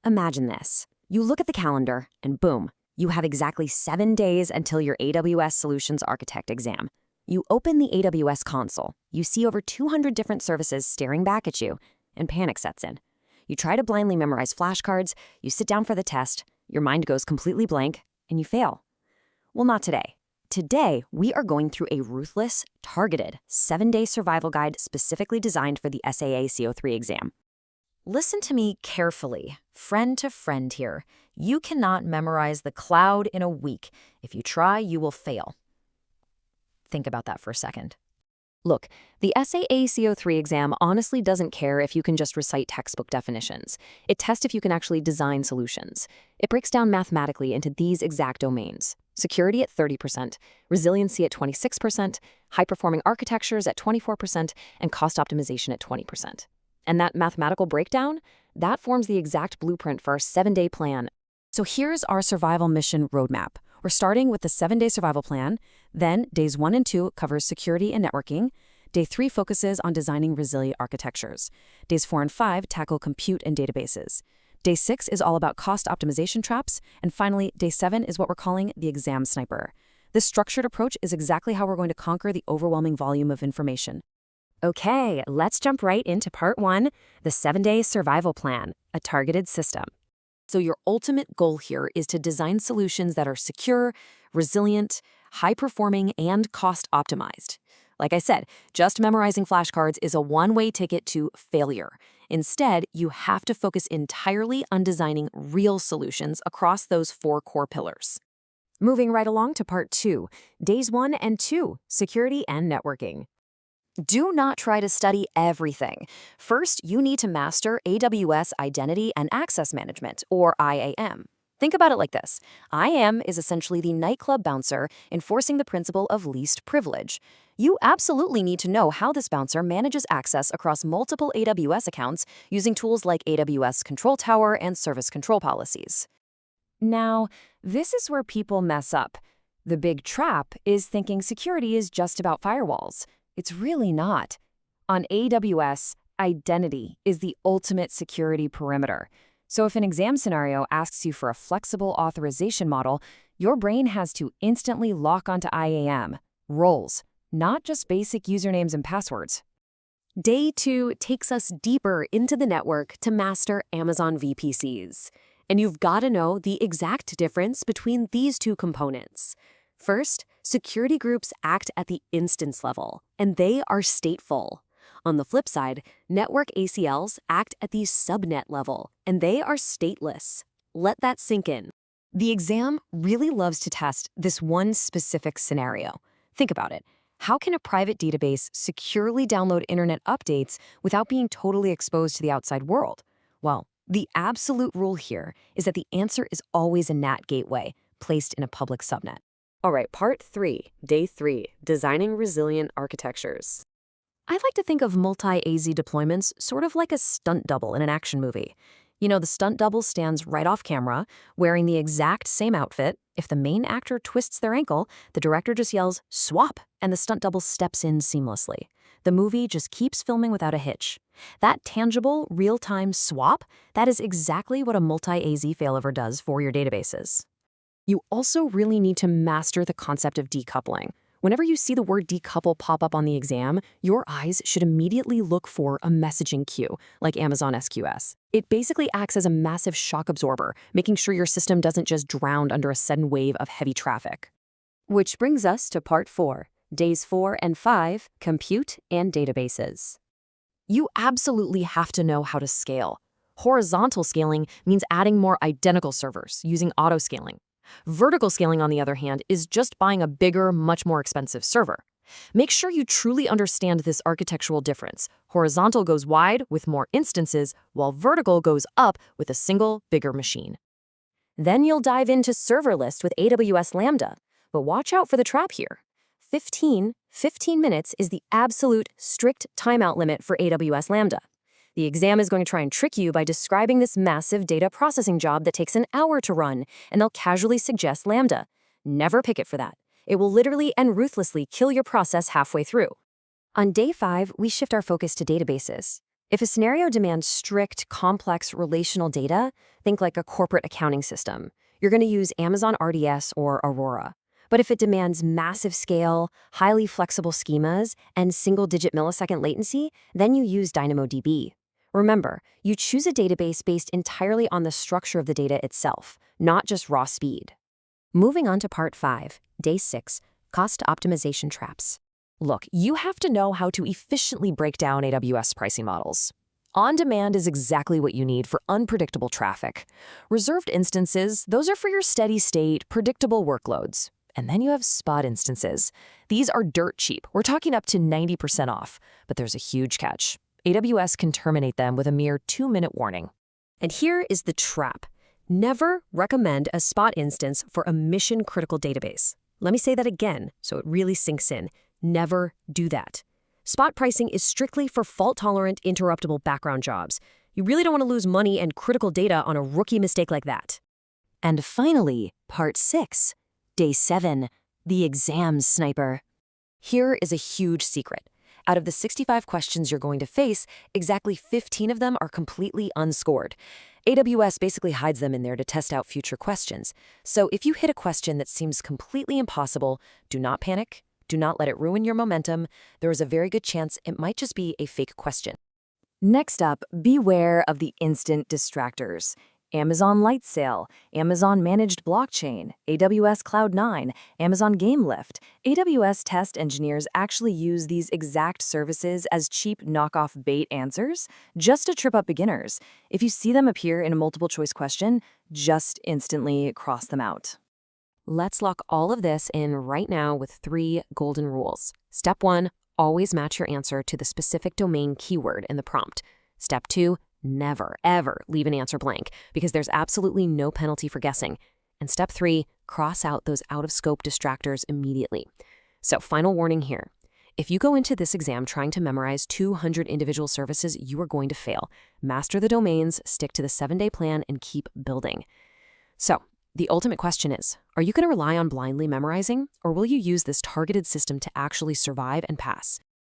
Imagine this. You look at the calendar, and boom, you have exactly 7 days until your AWS Solutions Architect exam. You open the AWS console, you see over 200 different services staring back at you, and panic sets in. You try to blindly memorize flashcards, you sit down for the test, your mind goes completely blank, and you fail. Well, not today. Today, we are going through a ruthless, targeted, 7-day survival guide specifically designed for the SAA-C03 exam. Listen to me carefully, friend to friend here. You cannot memorize the cloud in a week. If you try, you will fail. Think about that for a second. Look, the SAA-C03 exam honestly doesn't care if you can just recite textbook definitions. It tests if you can actually design solutions. It breaks down mathematically into these exact domains: security at 30%, resiliency at 26%, high-performing architectures at 24%, and cost optimization at 20%. And that mathematical breakdown, that forms the exact blueprint for our 7-day plan. So here's our survival mission roadmap. We're starting with the 7-day survival plan. Then days 1 and 2 covers security and networking. Day 3 focuses on designing resilient architectures. Days 4 and 5 tackle compute and databases. Day 6 is all about cost optimization traps. And finally, day 7 is what we're calling the exam sniper. This structured approach is exactly how we're going to conquer the overwhelming volume of information. Okay, let's jump right into part 1, the 7-day survival plan, a targeted system. So your ultimate goal here is to design solutions that are secure, resilient, high-performing, and cost-optimized. Like I said, just memorizing flashcards is a one-way ticket to failure. Instead, you have to focus entirely on designing real solutions across those 4 core pillars. Moving right along to part 2, days 1 and 2, security and networking. Do not try to study everything. First, you need to master AWS Identity and Access Management, or IAM. Think about it like this. IAM is essentially the nightclub bouncer enforcing the principle of least privilege. You absolutely need to know how this bouncer manages access across multiple AWS accounts using tools like AWS Control Tower and Service Control Policies. Now, this is where people mess up. The big trap is thinking security is just about firewalls. It's really not. On AWS, identity is the ultimate security perimeter. So if an exam scenario asks you for a flexible authorization model, your brain has to instantly lock onto IAM, roles, not just basic usernames and passwords. Day 2 takes us deeper into the network to master Amazon VPCs. And you've got to know the exact difference between these 2 components. First, security groups act at the instance level, and they are stateful. On the flip side, network ACLs act at the subnet level, and they are stateless. Let that sink in. The exam really loves to test this one specific scenario. Think about it. How can a private database securely download internet updates without being totally exposed to the outside world? Well, the absolute rule here is that the answer is always a NAT gateway placed in a public subnet. All right, part 3, day 3, designing resilient architectures. I like to think of multi-AZ deployments sort of like a stunt double in an action movie. You know, the stunt double stands right off camera, wearing the exact same outfit. If the main actor twists their ankle, the director just yells, "Swap!" and the stunt double steps in seamlessly. The movie just keeps filming without a hitch. That tangible, real-time swap, that is exactly what a multi-AZ failover does for your databases. You also really need to master the concept of decoupling. Whenever you see the word decouple pop up on the exam, your eyes should immediately look for a messaging queue, like Amazon SQS. It basically acts as a massive shock absorber, making sure your system doesn't just drown under a sudden wave of heavy traffic. Which brings us to part 4, days 4 and 5, compute and databases. You absolutely have to know how to scale. Horizontal scaling means adding more identical servers using auto-scaling. Vertical scaling, on the other hand, is just buying a bigger, much more expensive server. Make sure you truly understand this architectural difference. Horizontal goes wide with more instances, while vertical goes up with a single, bigger machine. Then you'll dive into serverless with AWS Lambda. But watch out for the trap here. 15 minutes is the absolute strict timeout limit for AWS Lambda. The exam is going to try and trick you by describing this massive data processing job that takes an hour to run, and they'll casually suggest Lambda. Never pick it for that. It will literally and ruthlessly kill your process halfway through. On day 5, we shift our focus to databases. If a scenario demands strict, complex relational data, think like a corporate accounting system. You're going to use Amazon RDS or Aurora. But if it demands massive scale, highly flexible schemas, and single-digit millisecond latency, then you use DynamoDB. Remember, you choose a database based entirely on the structure of the data itself, not just raw speed. Moving on to Part 5, Day 6, Cost Optimization Traps. Look, you have to know how to efficiently break down AWS pricing models. On-demand is exactly what you need for unpredictable traffic. Reserved instances, those are for your steady-state, predictable workloads. And then you have spot instances. These are dirt cheap. We're talking up to 90% off. But there's a huge catch. AWS can terminate them with a mere 2-minute warning. And here is the trap. Never recommend a spot instance for a mission-critical database. Let me say that again so it really sinks in. Never do that. Spot pricing is strictly for fault-tolerant, interruptible background jobs. You really don't want to lose money and critical data on a rookie mistake like that. And finally, Part 6, Day 7, the exam sniper. Here is a huge secret. Out of the 65 questions you're going to face, exactly 15 of them are completely unscored. AWS basically hides them in there to test out future questions. So if you hit a question that seems completely impossible, do not panic. Do not let it ruin your momentum. There is a very good chance it might just be a fake question. Next up, beware of the instant distractors. Amazon Light Sale, Amazon Managed Blockchain, AWS Cloud9, Amazon Game Lift. AWS test engineers actually use these exact services as cheap knockoff bait answers just to trip up beginners. If you see them appear in a multiple choice question, just instantly cross them out. Let's lock all of this in right now with 3 golden rules. Step 1, always match your answer to the specific domain keyword in the prompt. Step 2, never, ever leave an answer blank because there's absolutely no penalty for guessing. And step 3, cross out those out-of-scope distractors immediately. So, final warning here. If you go into this exam trying to memorize 200 individual services, you are going to fail. Master the domains, stick to the 7-day plan, and keep building. So, the ultimate question is, are you going to rely on blindly memorizing, or will you use this targeted system to actually survive and pass?